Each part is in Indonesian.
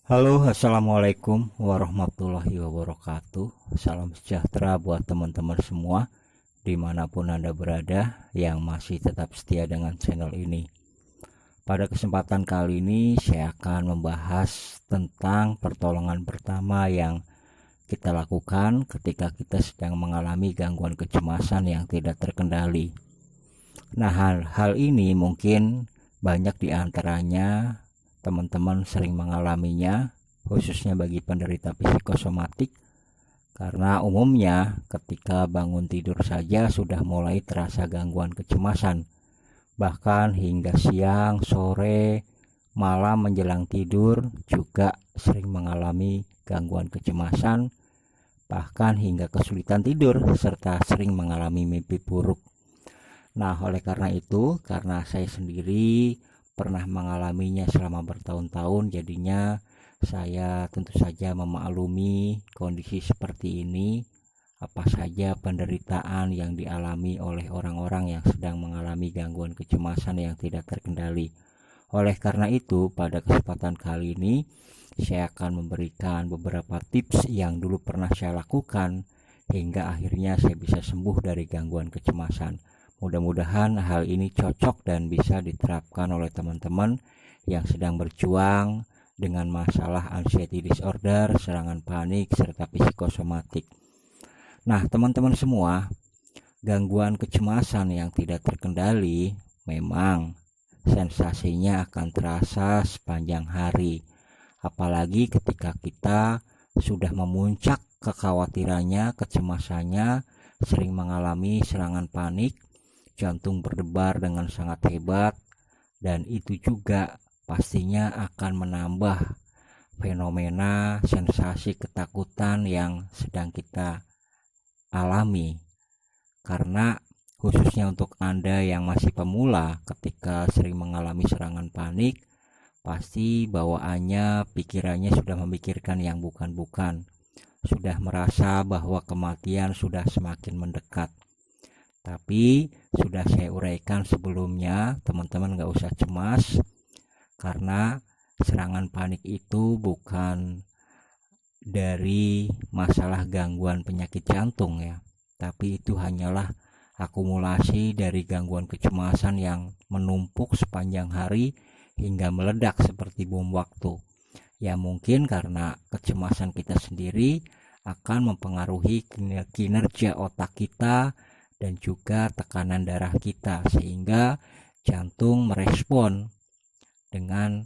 Halo, assalamualaikum warahmatullahi wabarakatuh. Salam sejahtera buat teman-teman semua, dimanapun Anda berada yang masih tetap setia dengan channel ini. Pada kesempatan kali ini, saya akan membahas tentang pertolongan pertama yang kita lakukan ketika kita sedang mengalami gangguan kecemasan yang tidak terkendali. Nah, hal ini mungkin banyak di antaranya teman-teman sering mengalaminya, khususnya bagi penderita psikosomatik, karena umumnya ketika bangun tidur saja sudah mulai terasa gangguan kecemasan. Bahkan hingga siang, sore, malam menjelang tidur juga sering mengalami gangguan kecemasan, bahkan hingga kesulitan tidur serta sering mengalami mimpi buruk. Nah, oleh karena itu, karena saya sendiri pernah mengalaminya selama bertahun-tahun, jadinya saya tentu saja memaklumi kondisi seperti ini, apa saja penderitaan yang dialami oleh orang-orang yang sedang mengalami gangguan kecemasan yang tidak terkendali. Oleh karena itu, pada kesempatan kali ini, saya akan memberikan beberapa tips yang dulu pernah saya lakukan, hingga akhirnya saya bisa sembuh dari gangguan kecemasan. Mudah-mudahan hal ini cocok dan bisa diterapkan oleh teman-teman yang sedang berjuang dengan masalah anxiety disorder, serangan panik, serta psikosomatik. Nah, teman-teman semua, gangguan kecemasan yang tidak terkendali memang sensasinya akan terasa sepanjang hari. Apalagi ketika kita sudah memuncak kekhawatirannya, kecemasannya, sering mengalami serangan panik, jantung berdebar dengan sangat hebat, dan itu juga pastinya akan menambah fenomena sensasi ketakutan yang sedang kita alami. Karena khususnya untuk Anda yang masih pemula, ketika sering mengalami serangan panik, pasti bawaannya, pikirannya sudah memikirkan yang bukan-bukan, sudah merasa bahwa kematian sudah semakin mendekat. Tapi sudah saya uraikan sebelumnya, teman-teman gak usah cemas, karena serangan panik itu bukan dari masalah gangguan penyakit jantung ya, tapi itu hanyalah akumulasi dari gangguan kecemasan yang menumpuk sepanjang hari hingga meledak seperti bom waktu. Ya mungkin karena kecemasan kita sendiri akan mempengaruhi kinerja otak kita dan juga tekanan darah kita, sehingga jantung merespon dengan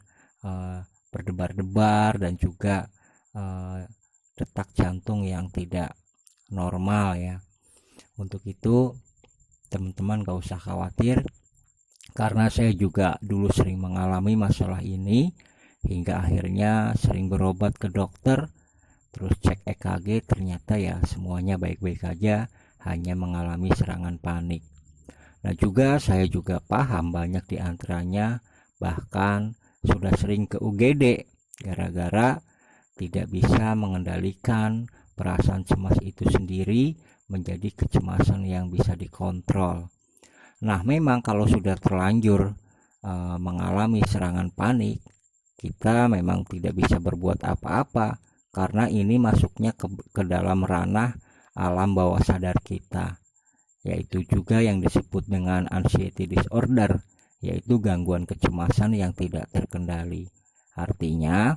berdebar-debar dan juga detak jantung yang tidak normal ya. Untuk itu teman-teman gak usah khawatir, karena saya juga dulu sering mengalami masalah ini hingga akhirnya sering berobat ke dokter, terus cek EKG, ternyata ya semuanya baik-baik aja, hanya mengalami serangan panik. Nah, saya juga paham banyak di antaranya bahkan sudah sering ke UGD gara-gara tidak bisa mengendalikan perasaan cemas itu sendiri menjadi kecemasan yang bisa dikontrol. Nah, memang kalau sudah terlanjur mengalami serangan panik, kita memang tidak bisa berbuat apa-apa karena ini masuknya ke dalam ranah alam bawah sadar kita, yaitu juga yang disebut dengan anxiety disorder, yaitu gangguan kecemasan yang tidak terkendali. Artinya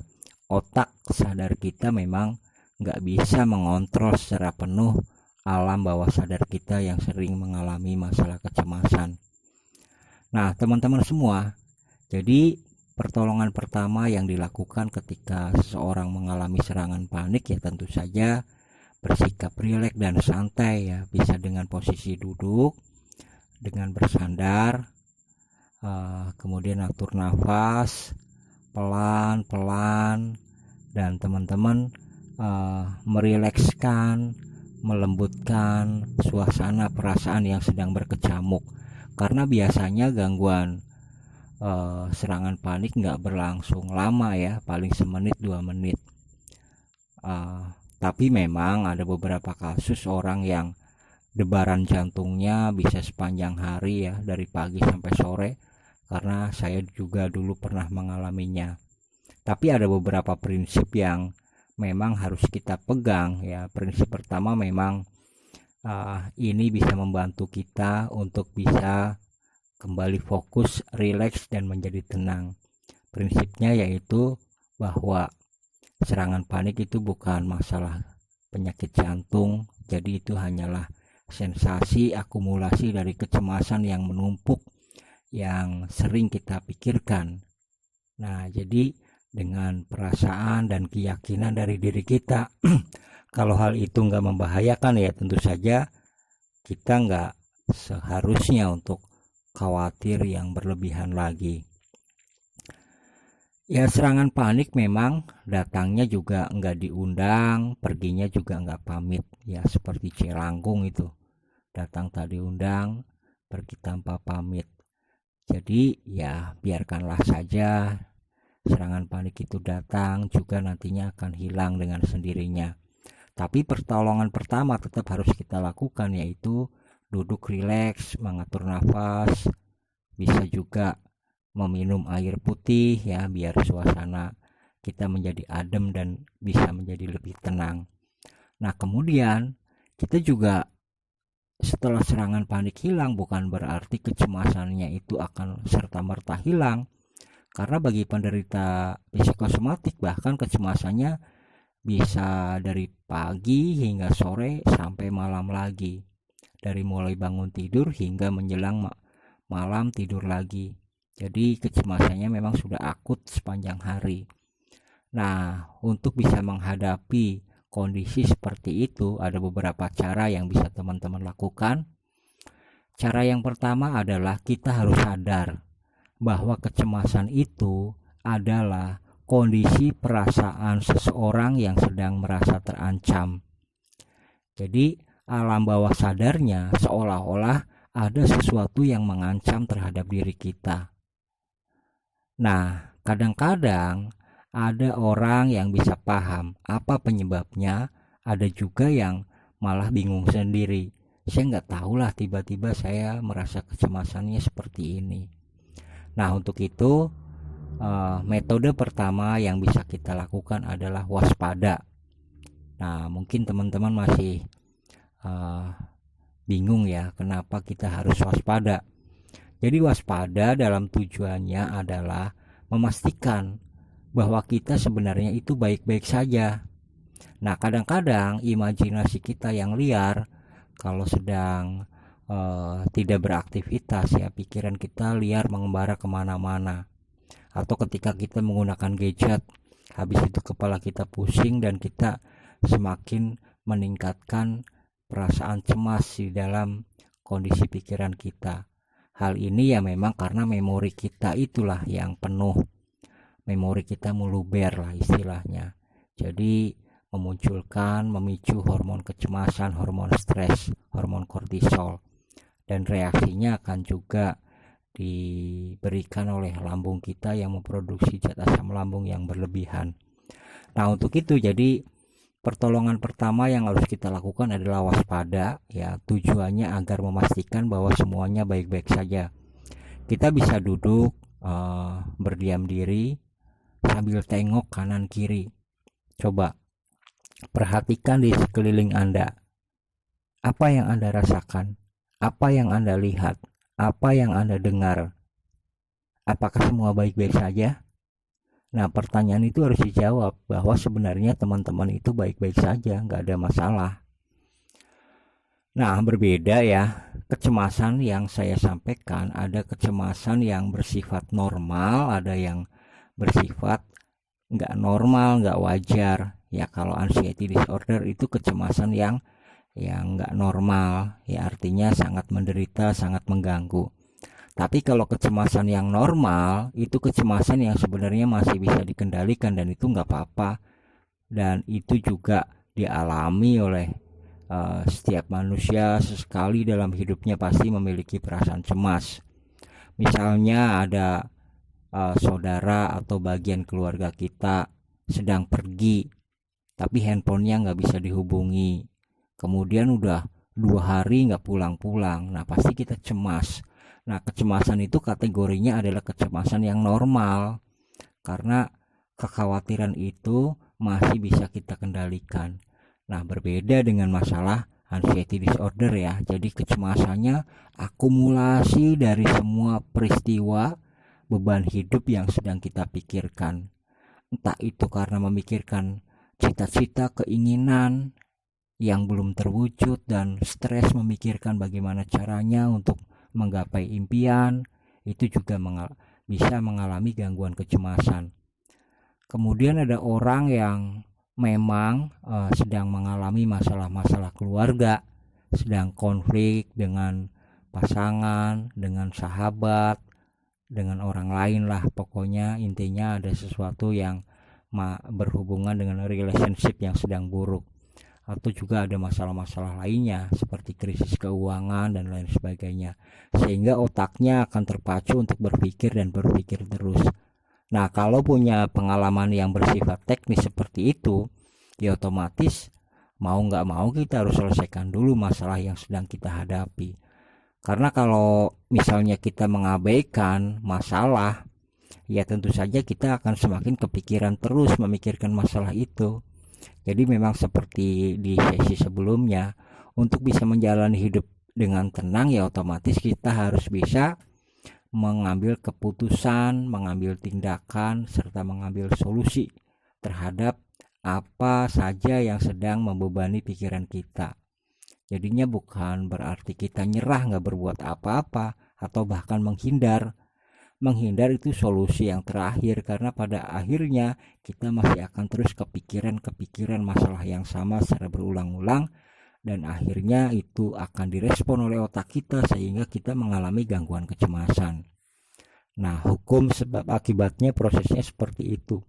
otak sadar kita memang nggak bisa mengontrol secara penuh alam bawah sadar kita yang sering mengalami masalah kecemasan. Nah, teman-teman semua, jadi pertolongan pertama yang dilakukan ketika seseorang mengalami serangan panik ya tentu saja bersikap rileks dan santai ya, bisa dengan posisi duduk, dengan bersandar, kemudian atur nafas pelan-pelan, dan teman-teman merilekskan, melembutkan suasana perasaan yang sedang berkecamuk, karena biasanya gangguan serangan panik nggak berlangsung lama ya, paling semenit 2 menit. Tapi memang ada beberapa kasus orang yang debaran jantungnya bisa sepanjang hari ya, dari pagi sampai sore, karena saya juga dulu pernah mengalaminya. Tapi ada beberapa prinsip yang memang harus kita pegang ya. Prinsip pertama memang ini bisa membantu kita untuk bisa kembali fokus, rileks, dan menjadi tenang. Prinsipnya yaitu bahwa serangan panik itu bukan masalah penyakit jantung, jadi itu hanyalah sensasi akumulasi dari kecemasan yang menumpuk yang sering kita pikirkan. Nah, jadi dengan perasaan dan keyakinan dari diri kita kalau hal itu nggak membahayakan, ya tentu saja kita nggak seharusnya untuk khawatir yang berlebihan lagi. Ya, serangan panik memang datangnya juga nggak diundang, perginya juga nggak pamit. Ya, seperti celangkung itu, datang tak diundang, pergi tanpa pamit. Jadi ya biarkanlah saja serangan panik itu datang, juga nantinya akan hilang dengan sendirinya. Tapi pertolongan pertama tetap harus kita lakukan, yaitu duduk rileks, mengatur nafas, bisa juga meminum air putih ya, biar suasana kita menjadi adem dan bisa menjadi lebih tenang. Nah, kemudian kita juga setelah serangan panik hilang, bukan berarti kecemasannya itu akan serta-merta hilang, karena bagi penderita psikosomatik bahkan kecemasannya bisa dari pagi hingga sore sampai malam lagi, dari mulai bangun tidur hingga menjelang malam tidur lagi. Jadi kecemasannya memang sudah akut sepanjang hari. Nah, untuk bisa menghadapi kondisi seperti itu ada beberapa cara yang bisa teman-teman lakukan. Cara yang pertama adalah kita harus sadar bahwa kecemasan itu adalah kondisi perasaan seseorang yang sedang merasa terancam. Jadi alam bawah sadarnya seolah-olah ada sesuatu yang mengancam terhadap diri kita. Nah, kadang-kadang ada orang yang bisa paham apa penyebabnya, ada juga yang malah bingung sendiri. Saya nggak tahulah, tiba-tiba saya merasa kecemasannya seperti ini. Nah, untuk itu metode pertama yang bisa kita lakukan adalah waspada. Nah, mungkin teman-teman masih bingung ya, kenapa kita harus waspada. Jadi waspada dalam tujuannya adalah memastikan bahwa kita sebenarnya itu baik-baik saja. Nah, kadang-kadang imajinasi kita yang liar kalau sedang tidak beraktivitas ya, pikiran kita liar mengembara kemana-mana. Atau ketika kita menggunakan gadget, habis itu kepala kita pusing dan kita semakin meningkatkan perasaan cemas di dalam kondisi pikiran kita. Hal ini ya memang karena memori kita itulah yang penuh, memori kita meluber lah istilahnya. Jadi memicu hormon kecemasan, hormon stres, hormon kortisol, dan reaksinya akan juga diberikan oleh lambung kita yang memproduksi zat asam lambung yang berlebihan. Nah, untuk itu jadi pertolongan pertama yang harus kita lakukan adalah waspada ya, tujuannya agar memastikan bahwa semuanya baik-baik saja. Kita bisa duduk berdiam diri sambil tengok kanan kiri. Coba perhatikan di sekeliling Anda. Apa yang Anda rasakan? Apa yang Anda lihat? Apa yang Anda dengar? Apakah semua baik-baik saja? Nah, pertanyaan itu harus dijawab bahwa sebenarnya teman-teman itu baik-baik saja, nggak ada masalah. Nah, berbeda ya, kecemasan yang saya sampaikan, ada kecemasan yang bersifat normal, ada yang bersifat nggak normal, nggak wajar. Ya, kalau anxiety disorder itu kecemasan yang nggak normal, ya artinya sangat menderita, sangat mengganggu. Tapi kalau kecemasan yang normal, itu kecemasan yang sebenarnya masih bisa dikendalikan dan itu nggak apa-apa. Dan itu juga dialami oleh setiap manusia sesekali dalam hidupnya pasti memiliki perasaan cemas. Misalnya ada saudara atau bagian keluarga kita sedang pergi, tapi handphonenya nggak bisa dihubungi. Kemudian udah 2 hari nggak pulang-pulang. Nah, pasti kita cemas. Nah, kecemasan itu kategorinya adalah kecemasan yang normal karena kekhawatiran itu masih bisa kita kendalikan. Nah, berbeda dengan masalah anxiety disorder ya. Jadi kecemasannya akumulasi dari semua peristiwa beban hidup yang sedang kita pikirkan. Entah itu karena memikirkan cita-cita, keinginan yang belum terwujud, dan stres memikirkan bagaimana caranya untuk menggapai impian, itu juga bisa mengalami gangguan kecemasan. Kemudian ada orang yang memang sedang mengalami masalah-masalah keluarga, sedang konflik dengan pasangan, dengan sahabat, dengan orang lain lah, pokoknya intinya ada sesuatu yang berhubungan dengan relationship yang sedang buruk, atau juga ada masalah-masalah lainnya seperti krisis keuangan dan lain sebagainya, sehingga otaknya akan terpacu untuk berpikir dan berpikir terus. Nah, kalau punya pengalaman yang bersifat teknis seperti itu, ya otomatis mau nggak mau kita harus selesaikan dulu masalah yang sedang kita hadapi. Karena kalau misalnya kita mengabaikan masalah, ya tentu saja kita akan semakin kepikiran terus memikirkan masalah itu. Jadi memang seperti di sesi sebelumnya, untuk bisa menjalani hidup dengan tenang ya otomatis kita harus bisa mengambil keputusan, mengambil tindakan, serta mengambil solusi terhadap apa saja yang sedang membebani pikiran kita. Jadinya bukan berarti kita nyerah, nggak berbuat apa-apa, atau bahkan menghindar. Menghindar itu solusi yang terakhir, karena pada akhirnya kita masih akan terus kepikiran masalah yang sama secara berulang-ulang, dan akhirnya itu akan direspon oleh otak kita sehingga kita mengalami gangguan kecemasan. Nah, hukum sebab akibatnya prosesnya seperti itu.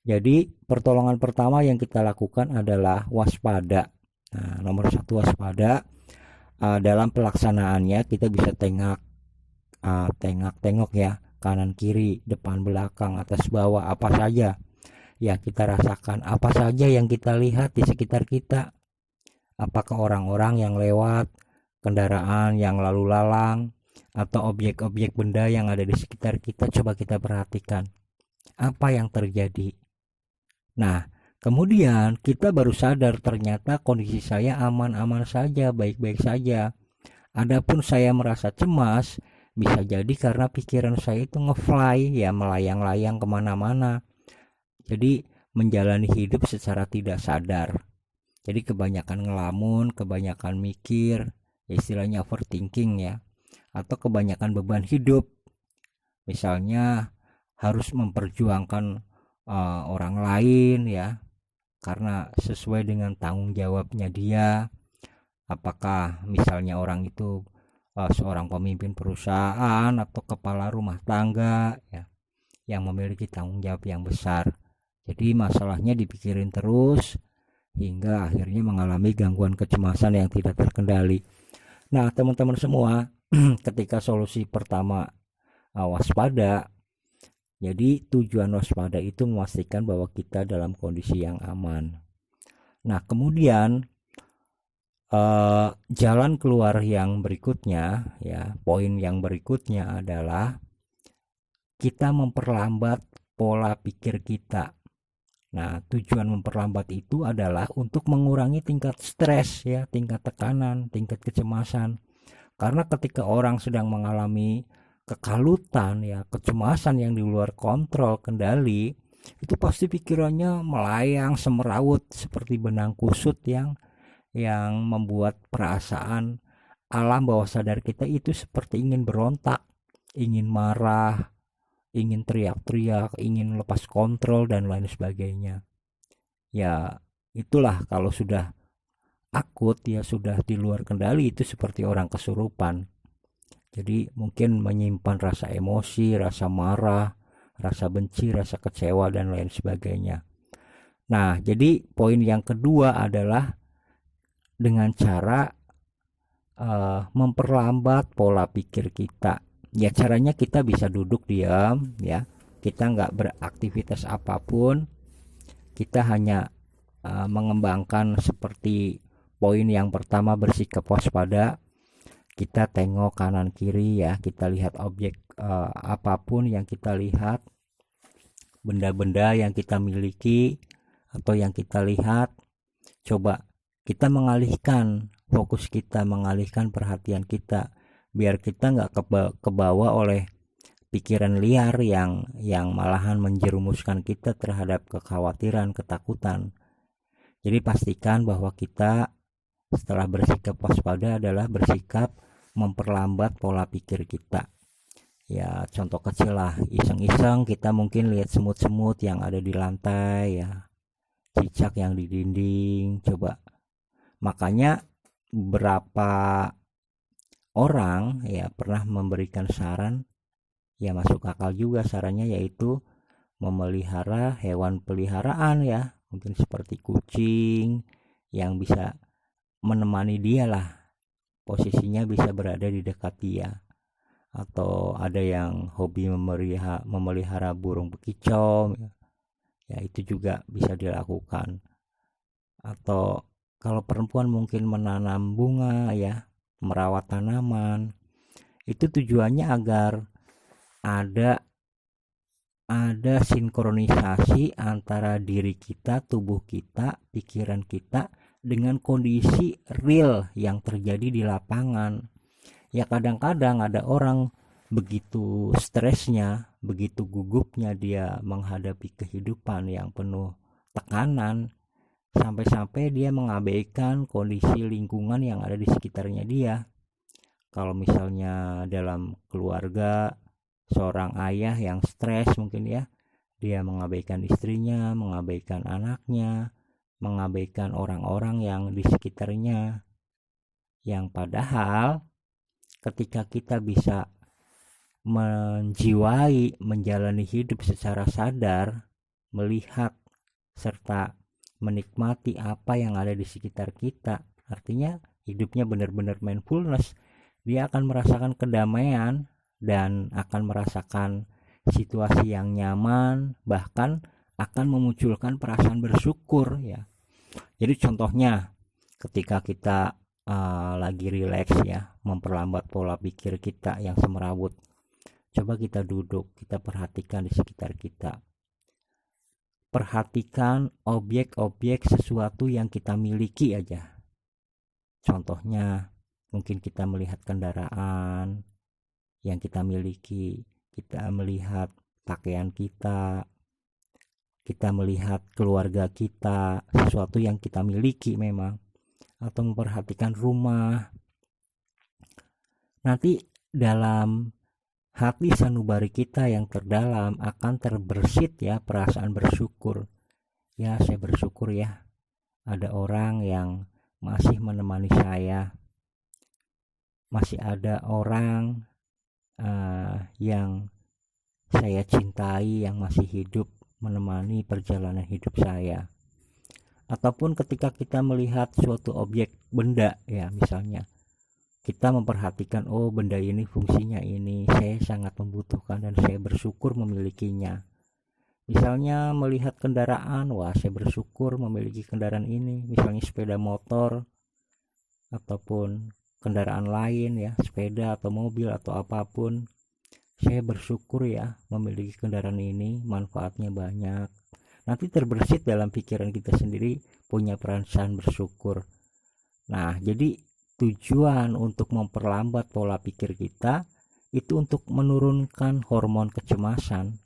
Jadi pertolongan pertama yang kita lakukan adalah waspada. Nah, nomor satu waspada. Dalam pelaksanaannya kita bisa tengok ya, kanan kiri, depan belakang, atas bawah, apa saja yang kita rasakan, apa saja yang kita lihat di sekitar kita, apakah orang-orang yang lewat, kendaraan yang lalu lalang, atau objek-objek benda yang ada di sekitar kita. Coba kita perhatikan apa yang terjadi. Nah, kemudian kita baru sadar ternyata kondisi saya aman-aman saja, baik-baik saja. Adapun saya merasa cemas, bisa jadi karena pikiran saya itu ngefly ya, melayang-layang kemana-mana. Jadi menjalani hidup secara tidak sadar. Jadi kebanyakan ngelamun, kebanyakan mikir, istilahnya overthinking ya, atau kebanyakan beban hidup. Misalnya harus memperjuangkan orang lain ya, karena sesuai dengan tanggung jawabnya dia. Apakah misalnya orang itu seorang pemimpin perusahaan atau kepala rumah tangga ya, yang memiliki tanggung jawab yang besar. Jadi masalahnya dipikirin terus hingga akhirnya mengalami gangguan kecemasan yang tidak terkendali. Nah, teman-teman semua, ketika solusi pertama waspada, jadi tujuan waspada itu memastikan bahwa kita dalam kondisi yang aman. Nah, kemudian jalan keluar yang berikutnya ya, poin yang berikutnya adalah kita memperlambat pola pikir kita. Nah, tujuan memperlambat itu adalah untuk mengurangi tingkat stres ya, tingkat tekanan, tingkat kecemasan. Karena ketika orang sedang mengalami kekalutan ya, kecemasan yang di luar kontrol kendali, itu pasti pikirannya melayang semeraut seperti benang kusut yang membuat perasaan alam bawah sadar kita itu seperti ingin berontak, ingin marah, ingin teriak-teriak, ingin lepas kontrol dan lain sebagainya. Ya, itulah kalau sudah akut ya, sudah di luar kendali, itu seperti orang kesurupan. Jadi mungkin menyimpan rasa emosi, rasa marah, rasa benci, rasa kecewa dan lain sebagainya. Nah, jadi poin yang kedua adalah dengan cara memperlambat pola pikir kita. Ya, caranya kita bisa duduk diam ya, kita nggak beraktivitas apapun, kita hanya mengembangkan seperti poin yang pertama, bersikap waspada. Kita tengok kanan kiri ya, kita lihat objek apapun yang kita lihat, benda-benda yang kita miliki atau yang kita lihat, coba kita mengalihkan fokus kita, mengalihkan perhatian kita, biar kita nggak kebawa oleh pikiran liar yang malahan menjerumuskan kita terhadap kekhawatiran, ketakutan. Jadi pastikan bahwa kita setelah bersikap waspada adalah bersikap memperlambat pola pikir kita. Ya, contoh kecil lah, iseng-iseng kita mungkin lihat semut-semut yang ada di lantai ya, cicak yang di dinding. Coba, makanya beberapa orang ya pernah memberikan saran, ya masuk akal juga sarannya, yaitu memelihara hewan peliharaan ya, mungkin seperti kucing yang bisa menemani dia lah, posisinya bisa berada di dekat dia. Atau ada yang hobi memelihara burung bekicot ya, itu juga bisa dilakukan. Atau kalau perempuan mungkin menanam bunga ya, merawat tanaman. Itu tujuannya agar ada sinkronisasi antara diri kita, tubuh kita, pikiran kita dengan kondisi real yang terjadi di lapangan. Ya, kadang-kadang ada orang begitu stresnya, begitu gugupnya dia menghadapi kehidupan yang penuh tekanan, sampai-sampai dia mengabaikan kondisi lingkungan yang ada di sekitarnya dia. Kalau misalnya dalam keluarga, seorang ayah yang stres mungkin ya, dia mengabaikan istrinya, mengabaikan anaknya, mengabaikan orang-orang yang di sekitarnya. Yang padahal ketika kita bisa menjalani hidup secara sadar, melihat serta menikmati apa yang ada di sekitar kita, artinya hidupnya benar-benar mindfulness, dia akan merasakan kedamaian dan akan merasakan situasi yang nyaman, bahkan akan memunculkan perasaan bersyukur ya. Jadi contohnya ketika kita lagi rileks ya, memperlambat pola pikir kita yang semerawut, coba kita duduk, kita perhatikan di sekitar kita, perhatikan objek-objek sesuatu yang kita miliki aja. Contohnya mungkin kita melihat kendaraan yang kita miliki, kita melihat pakaian kita melihat keluarga kita, sesuatu yang kita miliki memang, atau memperhatikan rumah. Nanti dalam hati sanubari kita yang terdalam akan terbersit ya perasaan bersyukur. Ya, saya bersyukur ya ada orang yang masih menemani saya, masih ada orang yang saya cintai yang masih hidup menemani perjalanan hidup saya. Ataupun ketika kita melihat suatu objek benda ya, misalnya kita memperhatikan, oh benda ini fungsinya ini, saya sangat membutuhkan dan saya bersyukur memilikinya. Misalnya melihat kendaraan, wah saya bersyukur memiliki kendaraan ini, misalnya sepeda motor ataupun kendaraan lain ya, sepeda atau mobil atau apapun, saya bersyukur ya memiliki kendaraan ini, manfaatnya banyak. Nanti terbersit dalam pikiran kita sendiri, punya perasaan bersyukur. Nah, jadi tujuan untuk memperlambat pola pikir kita itu untuk menurunkan hormon kecemasan,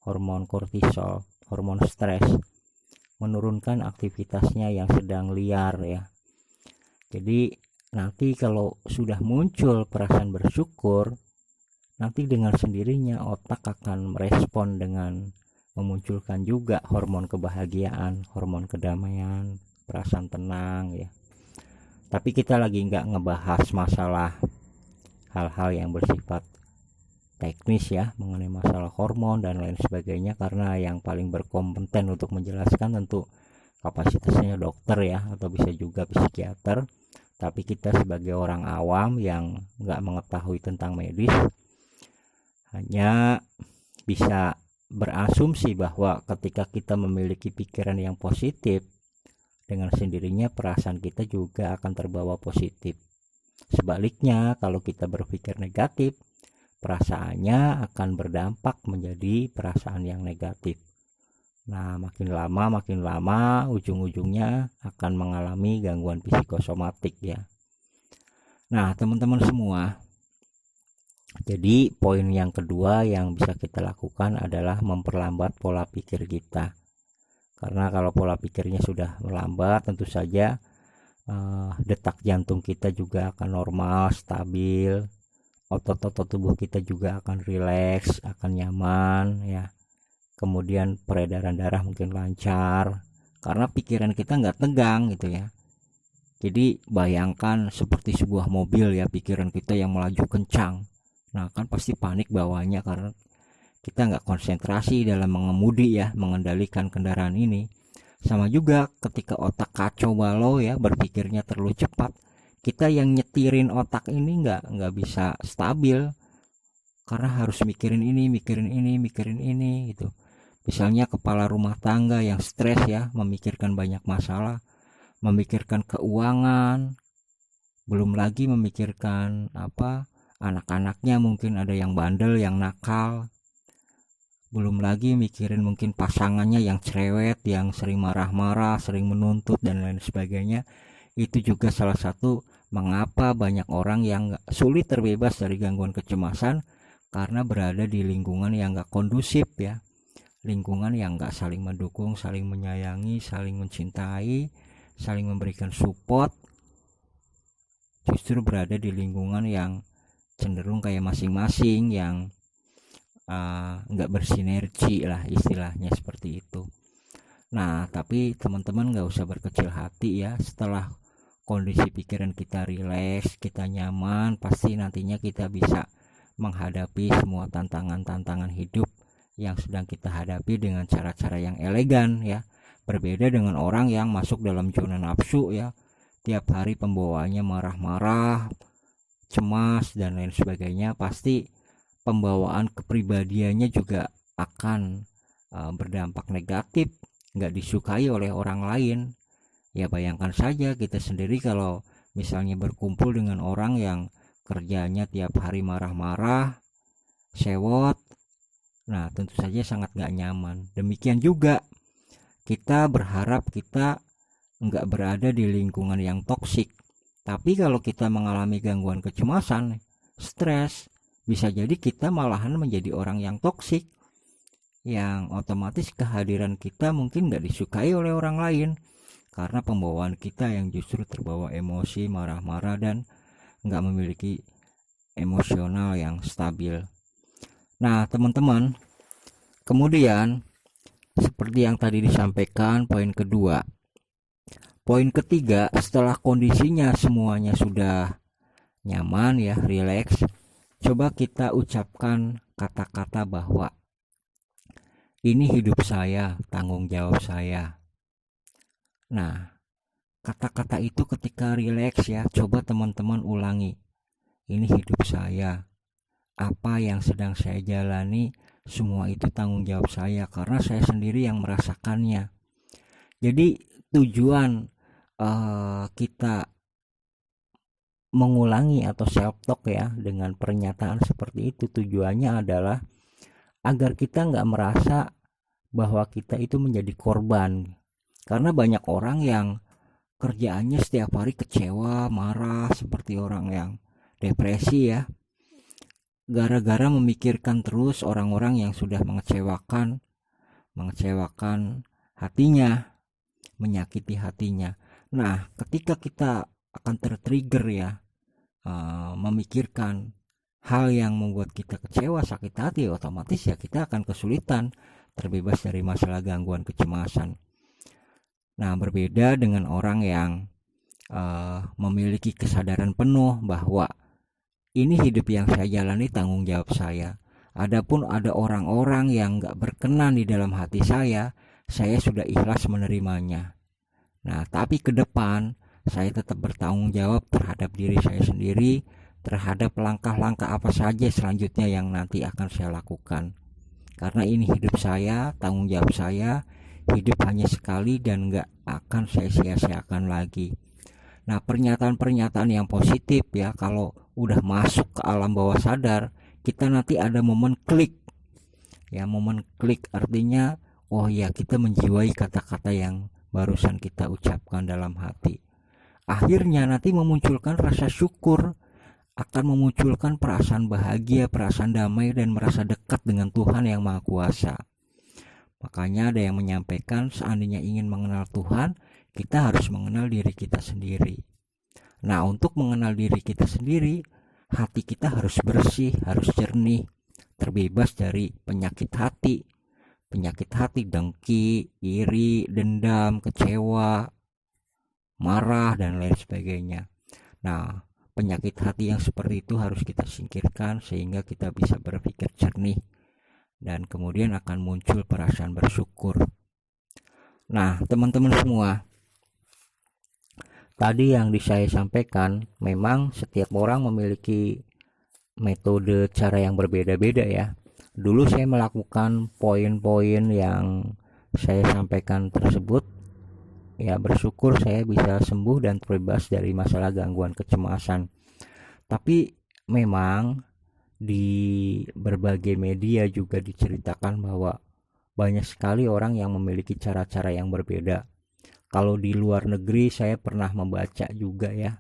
hormon kortisol, hormon stres, menurunkan aktivitasnya yang sedang liar ya. Jadi nanti kalau sudah muncul perasaan bersyukur, nanti dengan sendirinya otak akan merespon dengan memunculkan juga hormon kebahagiaan, hormon kedamaian, perasaan tenang ya. Tapi kita lagi nggak ngebahas masalah hal-hal yang bersifat teknis ya, mengenai masalah hormon dan lain sebagainya, karena yang paling berkompeten untuk menjelaskan tentu kapasitasnya dokter ya, atau bisa juga psikiater. Tapi kita sebagai orang awam yang nggak mengetahui tentang medis hanya bisa berasumsi bahwa ketika kita memiliki pikiran yang positif, dengan sendirinya perasaan kita juga akan terbawa positif. Sebaliknya, kalau kita berpikir negatif, perasaannya akan berdampak menjadi perasaan yang negatif. Nah, makin lama ujung-ujungnya akan mengalami gangguan psikosomatik ya. Nah, teman-teman semua, jadi poin yang kedua yang bisa kita lakukan adalah memperlambat pola pikir kita. Karena kalau pola pikirnya sudah melambat, tentu saja detak jantung kita juga akan normal, stabil, otot-otot tubuh kita juga akan rileks, akan nyaman ya. Kemudian peredaran darah mungkin lancar karena pikiran kita nggak tegang gitu ya. Jadi bayangkan seperti sebuah mobil ya, pikiran kita yang melaju kencang. Nah kan pasti panik bawahnya karena kita nggak konsentrasi dalam mengemudi ya, mengendalikan kendaraan ini. Sama juga ketika otak kacau balau ya, berpikirnya terlalu cepat, kita yang nyetirin otak ini nggak bisa stabil karena harus mikirin ini gitu. Misalnya kepala rumah tangga yang stres ya, memikirkan banyak masalah, memikirkan keuangan, belum lagi memikirkan anak-anaknya, mungkin ada yang bandel, yang nakal, belum lagi mikirin mungkin pasangannya yang cerewet, yang sering marah-marah, sering menuntut dan lain sebagainya. Itu juga salah satu mengapa banyak orang yang sulit terbebas dari gangguan kecemasan, karena berada di lingkungan yang gak kondusif ya, lingkungan yang gak saling mendukung, saling menyayangi, saling mencintai, saling memberikan support. Justru berada di lingkungan yang cenderung kayak masing-masing, yang nggak bersinergi lah, istilahnya seperti itu. Nah tapi teman-teman nggak usah berkecil hati ya, setelah kondisi pikiran kita rileks, kita nyaman, pasti nantinya kita bisa menghadapi semua tantangan-tantangan hidup yang sedang kita hadapi dengan cara-cara yang elegan ya. Berbeda dengan orang yang masuk dalam zona nafsu ya, tiap hari pembawaannya marah-marah, cemas dan lain sebagainya, pasti pembawaan kepribadiannya juga akan berdampak negatif, nggak disukai oleh orang lain. Ya bayangkan saja kita sendiri kalau misalnya berkumpul dengan orang yang kerjanya tiap hari marah-marah, sewot, nah tentu saja sangat nggak nyaman. Demikian juga kita berharap kita nggak berada di lingkungan yang toksik. Tapi kalau kita mengalami gangguan kecemasan, stres, bisa jadi kita malahan menjadi orang yang toksik, yang otomatis kehadiran kita mungkin nggak disukai oleh orang lain karena pembawaan kita yang justru terbawa emosi, marah-marah, dan nggak memiliki emosional yang stabil. Nah teman-teman, kemudian seperti yang tadi disampaikan poin kedua, poin ketiga, setelah kondisinya semuanya sudah nyaman ya, rileks, coba kita ucapkan kata-kata bahwa ini hidup saya, tanggung jawab saya. Nah, kata-kata itu ketika rileks ya, coba teman-teman ulangi. Ini hidup saya, apa yang sedang saya jalani, semua itu tanggung jawab saya karena saya sendiri yang merasakannya. Jadi tujuan kita mengulangi atau self talk ya dengan pernyataan seperti itu, tujuannya adalah agar kita nggak merasa bahwa kita itu menjadi korban. Karena banyak orang yang kerjaannya setiap hari kecewa, marah, seperti orang yang depresi ya, gara-gara memikirkan terus orang-orang yang sudah mengecewakan hatinya, menyakiti hatinya. Nah ketika kita akan tertrigger ya, memikirkan hal yang membuat kita kecewa, sakit hati, otomatis ya kita akan kesulitan terbebas dari masalah gangguan kecemasan. Nah berbeda dengan orang yang memiliki kesadaran penuh bahwa ini hidup yang saya jalani, tanggung jawab saya. Adapun ada orang-orang yang gak berkenan di dalam hati saya sudah ikhlas menerimanya. Nah tapi ke depan saya tetap bertanggung jawab terhadap diri saya sendiri, terhadap langkah-langkah apa saja selanjutnya yang nanti akan saya lakukan. Karena ini hidup saya, tanggung jawab saya, hidup hanya sekali dan gak akan saya sia-siakan lagi. Nah pernyataan-pernyataan yang positif ya, kalau udah masuk ke alam bawah sadar, kita nanti ada momen klik ya, momen klik artinya oh ya, kita menjiwai kata-kata yang barusan kita ucapkan dalam hati. Akhirnya nanti memunculkan rasa syukur, akan memunculkan perasaan bahagia, perasaan damai, dan merasa dekat dengan Tuhan yang Maha Kuasa. Makanya ada yang menyampaikan, seandainya ingin mengenal Tuhan, kita harus mengenal diri kita sendiri. Nah, untuk mengenal diri kita sendiri, hati kita harus bersih, harus jernih, terbebas dari penyakit hati. Penyakit hati dengki, iri, dendam, kecewa, marah, dan lain sebagainya. Nah, penyakit hati yang seperti itu harus kita singkirkan sehingga kita bisa berpikir jernih dan kemudian akan muncul perasaan bersyukur. Nah, teman-teman semua, tadi yang saya sampaikan, memang setiap orang memiliki metode cara yang berbeda-beda ya. Dulu saya melakukan poin-poin yang saya sampaikan tersebut, ya bersyukur saya bisa sembuh dan terbebas dari masalah gangguan kecemasan. Tapi memang di berbagai media juga diceritakan bahwa banyak sekali orang yang memiliki cara-cara yang berbeda. Kalau di luar negeri saya pernah membaca juga ya,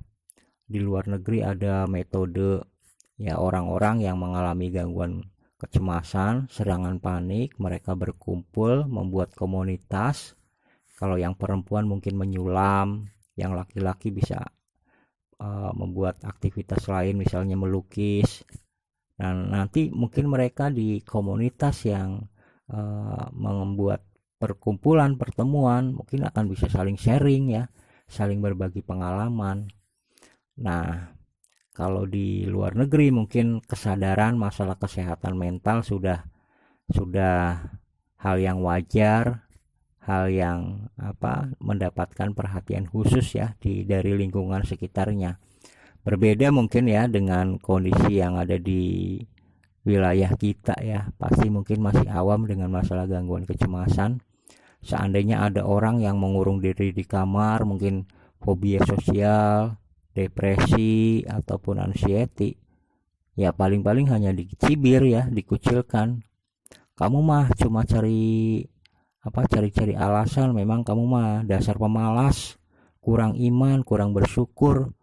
di luar negeri ada metode ya orang-orang yang mengalami gangguan kecemasan, serangan panik, mereka berkumpul membuat komunitas. Kalau yang perempuan mungkin menyulam, yang laki-laki bisa membuat aktivitas lain misalnya melukis. Dan nanti mungkin mereka di komunitas yang membuat perkumpulan, pertemuan, mungkin akan bisa saling sharing ya, saling berbagi pengalaman. Nah, kalau di luar negeri mungkin kesadaran masalah kesehatan mental sudah hal yang wajar, hal yang mendapatkan perhatian khusus ya dari lingkungan sekitarnya. Berbeda mungkin ya dengan kondisi yang ada di wilayah kita ya, pasti mungkin masih awam dengan masalah gangguan kecemasan. Seandainya ada orang yang mengurung diri di kamar, mungkin fobia sosial, depresi ataupun anxiety, ya paling-paling hanya dicibir ya, dikucilkan. Kamu mah cuma cari-cari alasan, memang kamu mah dasar pemalas, kurang iman, kurang bersyukur,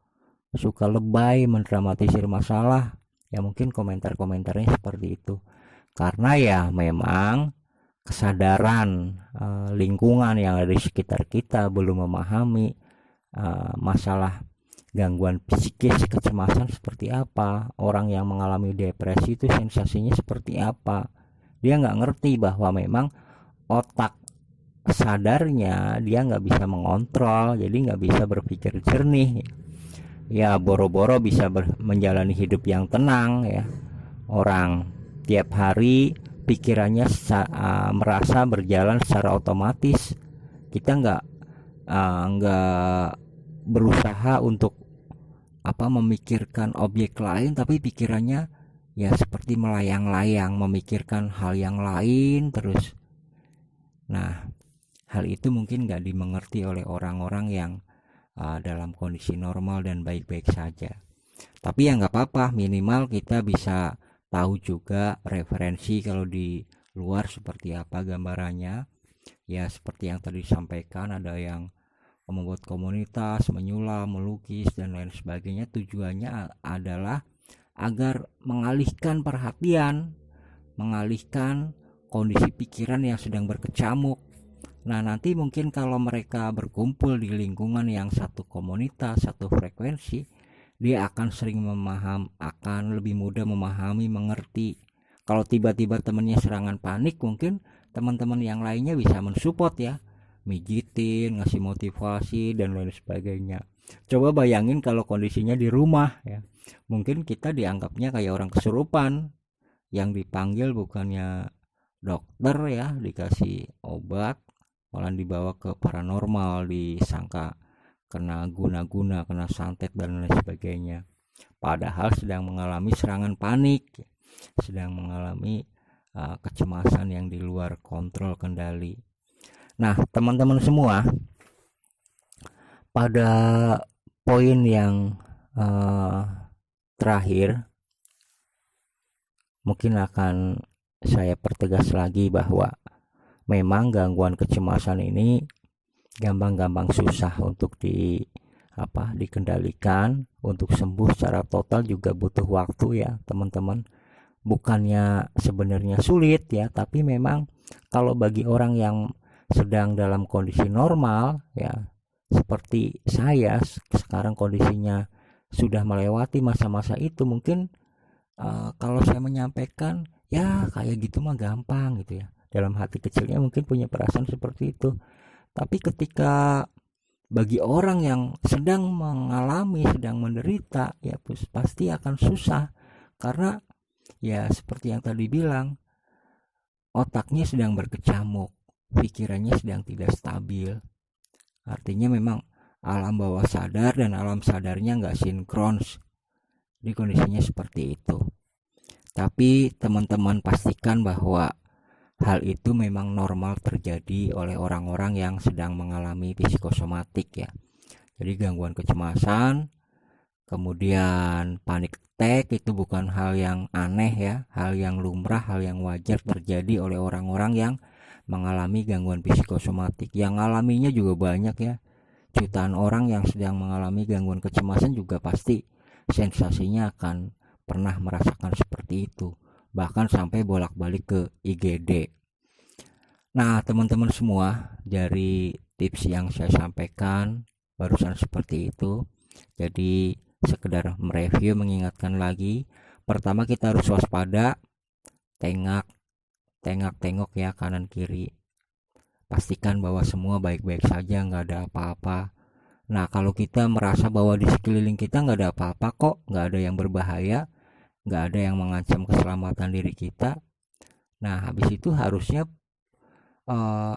suka lebay, mendramatisir masalah. Ya mungkin komentar-komentarnya seperti itu. Karena ya memang kesadaran lingkungan yang ada di sekitar kita belum memahami masalah gangguan psikis, kecemasan seperti apa, orang yang mengalami depresi itu sensasinya seperti apa. Dia nggak ngerti bahwa memang otak sadarnya dia nggak bisa mengontrol, jadi nggak bisa berpikir jernih ya, boro-boro bisa menjalani hidup yang tenang ya. Orang tiap hari pikirannya merasa berjalan secara otomatis, kita nggak berusaha untuk memikirkan objek lain, tapi pikirannya ya seperti melayang-layang memikirkan hal yang lain terus. Nah, hal itu mungkin nggak dimengerti oleh orang-orang yang dalam kondisi normal dan baik-baik saja. Tapi ya nggak apa-apa, minimal kita bisa tahu juga referensi kalau di luar seperti apa gambarannya. Ya seperti yang tadi disampaikan, ada yang membuat komunitas, menyulam, melukis, dan lain sebagainya. Tujuannya adalah agar mengalihkan perhatian, mengalihkan kondisi pikiran yang sedang berkecamuk. Nah, nanti mungkin kalau mereka berkumpul di lingkungan yang satu komunitas, satu frekuensi, dia akan akan lebih mudah memahami, mengerti. Kalau tiba-tiba temannya serangan panik, mungkin teman-teman yang lainnya bisa mensupport ya, mijitin, ngasih motivasi, dan lain sebagainya. Coba bayangin kalau kondisinya di rumah ya, mungkin kita dianggapnya kayak orang kesurupan yang dipanggil bukannya dokter ya, dikasih obat, malah dibawa ke paranormal, disangka kena guna-guna, kena santet, dan lain sebagainya. Padahal sedang mengalami serangan panik, sedang mengalami kecemasan yang di luar kontrol kendali. Nah, teman-teman semua, pada poin yang terakhir mungkin akan saya pertegas lagi bahwa memang gangguan kecemasan ini gampang-gampang susah untuk dikendalikan. Untuk sembuh secara total juga butuh waktu ya teman-teman. Bukannya sebenarnya sulit ya, tapi memang kalau bagi orang yang sedang dalam kondisi normal ya, seperti saya sekarang kondisinya sudah melewati masa-masa itu, mungkin kalau saya menyampaikan ya kayak gitu mah gampang gitu ya, dalam hati kecilnya mungkin punya perasaan seperti itu. Tapi ketika bagi orang yang sedang mengalami, sedang menderita ya, pasti akan susah. Karena ya seperti yang tadi bilang, otaknya sedang berkecamuk, pikirannya sedang tidak stabil. Artinya memang alam bawah sadar dan alam sadarnya nggak sinkron. Di kondisinya seperti itu. Tapi teman-teman pastikan bahwa hal itu memang normal terjadi oleh orang-orang yang sedang mengalami psikosomatik ya. Jadi gangguan kecemasan, kemudian panic attack itu bukan hal yang aneh ya, hal yang lumrah, hal yang wajar terjadi oleh orang-orang yang mengalami gangguan psikosomatik. Yang alaminya juga banyak ya. Jutaan orang yang sedang mengalami gangguan kecemasan juga pasti sensasinya akan pernah merasakan seperti itu, bahkan sampai bolak-balik ke IGD. Nah teman-teman semua, dari tips yang saya sampaikan barusan seperti itu, jadi sekedar mereview, mengingatkan lagi. Pertama, kita harus waspada, tengok ya kanan kiri, pastikan bahwa semua baik-baik saja, nggak ada apa-apa. Nah kalau kita merasa bahwa di sekeliling kita nggak ada apa-apa kok, nggak ada yang berbahaya, nggak ada yang mengancam keselamatan diri kita, nah habis itu harusnya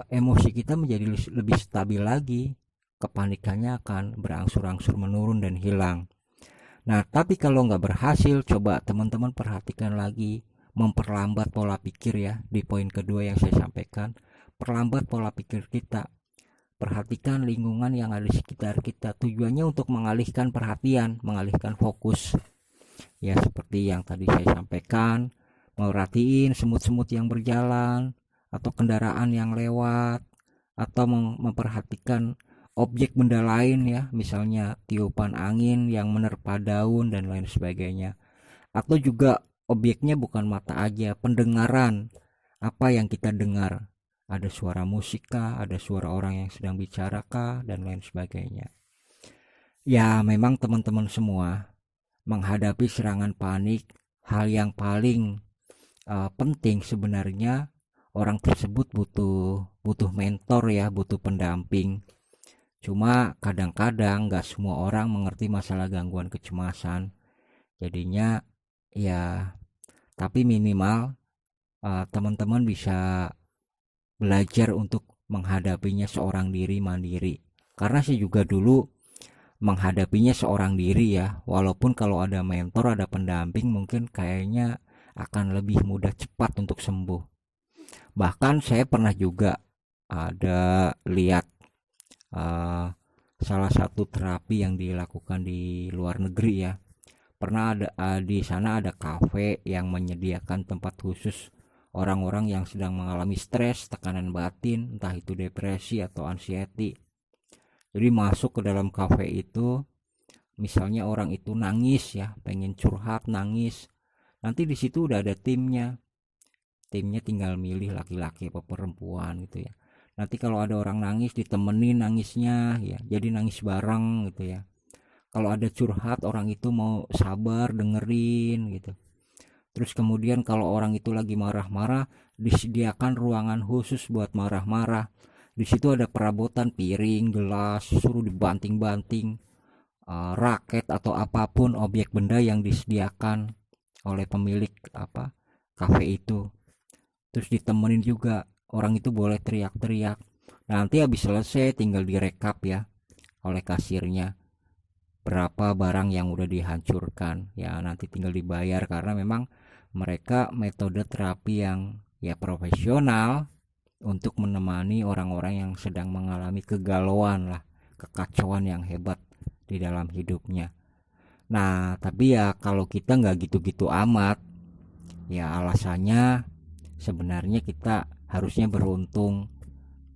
emosi kita menjadi lebih stabil lagi, kepanikannya akan berangsur-angsur menurun dan hilang. Nah tapi kalau nggak berhasil, coba teman-teman perhatikan lagi, memperlambat pola pikir ya, di poin kedua yang saya sampaikan, perlambat pola pikir kita. Perhatikan lingkungan yang ada di sekitar kita, tujuannya untuk mengalihkan perhatian, mengalihkan fokus ya, seperti yang tadi saya sampaikan, merhatiin semut-semut yang berjalan atau kendaraan yang lewat, atau memperhatikan objek benda lain ya, misalnya tiupan angin yang menerpa daun dan lain sebagainya. Atau juga objeknya bukan mata aja, pendengaran, apa yang kita dengar, ada suara musik kah, ada suara orang yang sedang bicara kah, dan lain sebagainya. Ya memang teman-teman semua, menghadapi serangan panik, hal yang paling penting sebenarnya, orang tersebut butuh mentor ya, butuh pendamping. Cuma kadang-kadang nggak semua orang mengerti masalah gangguan kecemasan. Jadinya ya, tapi minimal teman-teman bisa belajar untuk menghadapinya seorang diri mandiri. Karena saya juga dulu menghadapinya seorang diri ya, walaupun kalau ada mentor, ada pendamping, mungkin kayaknya akan lebih mudah, cepat untuk sembuh. Bahkan saya pernah juga ada lihat salah satu terapi yang dilakukan di luar negeri ya. Pernah ada di sana ada kafe yang menyediakan tempat khusus orang-orang yang sedang mengalami stres, tekanan batin, entah itu depresi atau anxiety. Jadi masuk ke dalam kafe itu, misalnya orang itu nangis ya, pengen curhat, nangis, nanti di situ udah ada timnya tinggal milih laki-laki apa perempuan gitu ya. Nanti kalau ada orang nangis, ditemenin nangisnya ya, jadi nangis bareng gitu ya. Kalau ada curhat, orang itu mau sabar dengerin gitu. Terus kemudian kalau orang itu lagi marah-marah, disediakan ruangan khusus buat marah-marah. Di situ ada perabotan piring, gelas, suruh dibanting-banting, raket atau apapun objek benda yang disediakan oleh pemilik kafe itu. Terus ditemenin juga, orang itu boleh teriak-teriak. Nanti habis selesai tinggal direkap ya oleh kasirnya, berapa barang yang udah dihancurkan ya, nanti tinggal dibayar. Karena memang mereka metode terapi yang ya profesional untuk menemani orang-orang yang sedang mengalami kegalauan lah, kekacauan yang hebat di dalam hidupnya. Nah tapi ya kalau kita nggak gitu-gitu amat ya, alasannya sebenarnya kita harusnya beruntung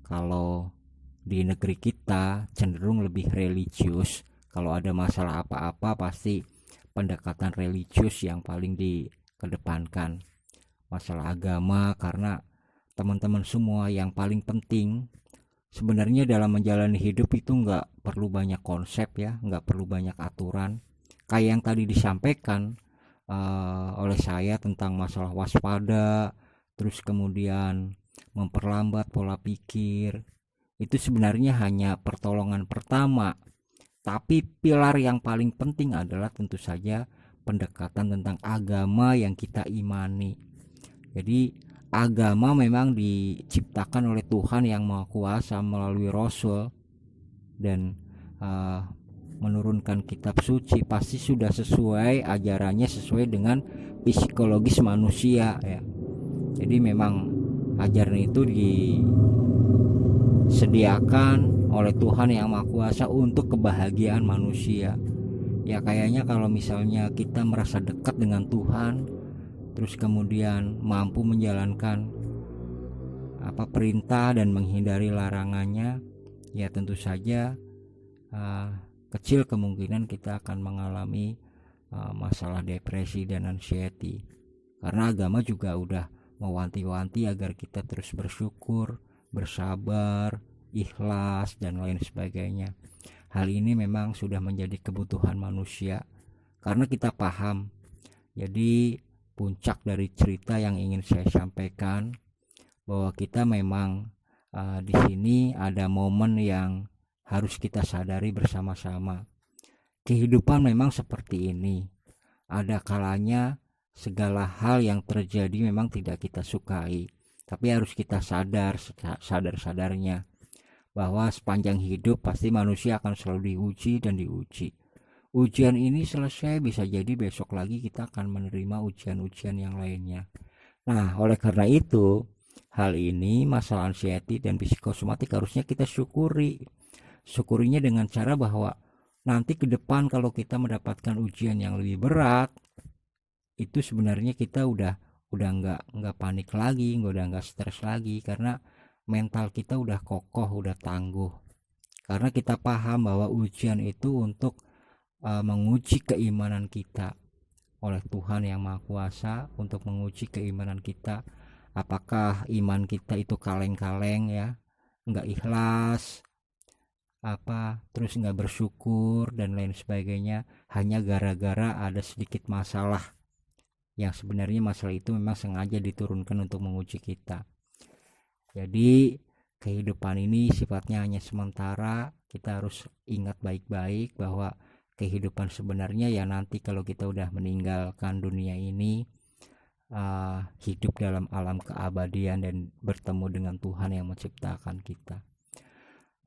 kalau di negeri kita cenderung lebih religius. Kalau ada masalah apa-apa pasti pendekatan religius yang paling dikedepankan, masalah agama, karena teman-teman semua yang paling penting sebenarnya dalam menjalani hidup itu nggak perlu banyak konsep ya, nggak perlu banyak aturan. Kayak yang tadi disampaikan oleh saya tentang masalah waspada, terus kemudian memperlambat pola pikir, itu sebenarnya hanya pertolongan pertama. Tapi pilar yang paling penting adalah tentu saja pendekatan tentang agama yang kita imani. Jadi agama memang diciptakan oleh Tuhan yang Maha Kuasa melalui Rasul dan menurunkan kitab suci, pasti sudah sesuai ajarannya, sesuai dengan psikologis manusia ya. Jadi memang ajaran itu disediakan oleh Tuhan yang Maha Kuasa untuk kebahagiaan manusia. Ya kayaknya kalau misalnya kita merasa dekat dengan Tuhan, terus kemudian mampu menjalankan perintah dan menghindari larangannya, ya tentu saja kecil kemungkinan kita akan mengalami masalah depresi dan anxiety. Karena agama juga udah mewanti-wanti agar kita terus bersyukur, bersabar, ikhlas, dan lain sebagainya. Hal ini memang sudah menjadi kebutuhan manusia karena kita paham. Jadi puncak dari cerita yang ingin saya sampaikan bahwa kita memang di sini ada momen yang harus kita sadari bersama-sama. Kehidupan memang seperti ini. Ada kalanya segala hal yang terjadi memang tidak kita sukai, tapi harus kita sadar-sadarnya bahwa sepanjang hidup pasti manusia akan selalu diuji dan diuji. Ujian ini selesai, bisa jadi besok lagi kita akan menerima ujian-ujian yang lainnya. Nah, oleh karena itu, hal ini masalah anxiety dan psikosomatik harusnya kita syukuri. Syukurinya dengan cara bahwa nanti ke depan kalau kita mendapatkan ujian yang lebih berat, itu sebenarnya kita udah nggak panik lagi, udah nggak stres lagi, karena mental kita udah kokoh, udah tangguh. Karena kita paham bahwa ujian itu untuk menguji keimanan kita oleh Tuhan yang Maha Kuasa, untuk menguji keimanan kita. Apakah iman kita itu kaleng-kaleng ya, nggak ikhlas, terus nggak bersyukur dan lain sebagainya, hanya gara-gara ada sedikit masalah yang sebenarnya masalah itu memang sengaja diturunkan untuk menguji kita. Jadi kehidupan ini sifatnya hanya sementara. Kita harus ingat baik-baik bahwa kehidupan sebenarnya ya nanti kalau kita udah meninggalkan dunia ini, hidup dalam alam keabadian dan bertemu dengan Tuhan yang menciptakan kita.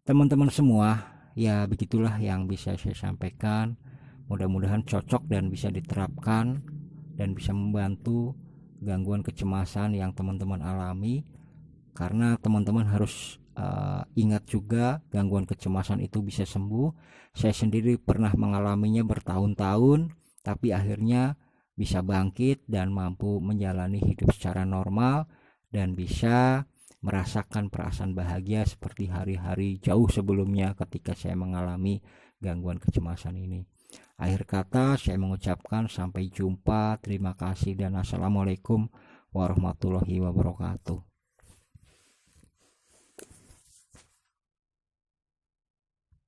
Teman-teman semua, ya begitulah yang bisa saya sampaikan. Mudah-mudahan cocok dan bisa diterapkan dan bisa membantu gangguan kecemasan yang teman-teman alami. Karena teman-teman harus ingat juga gangguan kecemasan itu bisa sembuh. Saya sendiri pernah mengalaminya bertahun-tahun, tapi akhirnya bisa bangkit dan mampu menjalani hidup secara normal dan bisa merasakan perasaan bahagia seperti hari-hari jauh sebelumnya ketika saya mengalami gangguan kecemasan ini. Akhir kata saya mengucapkan sampai jumpa, terima kasih dan assalamualaikum warahmatullahi wabarakatuh.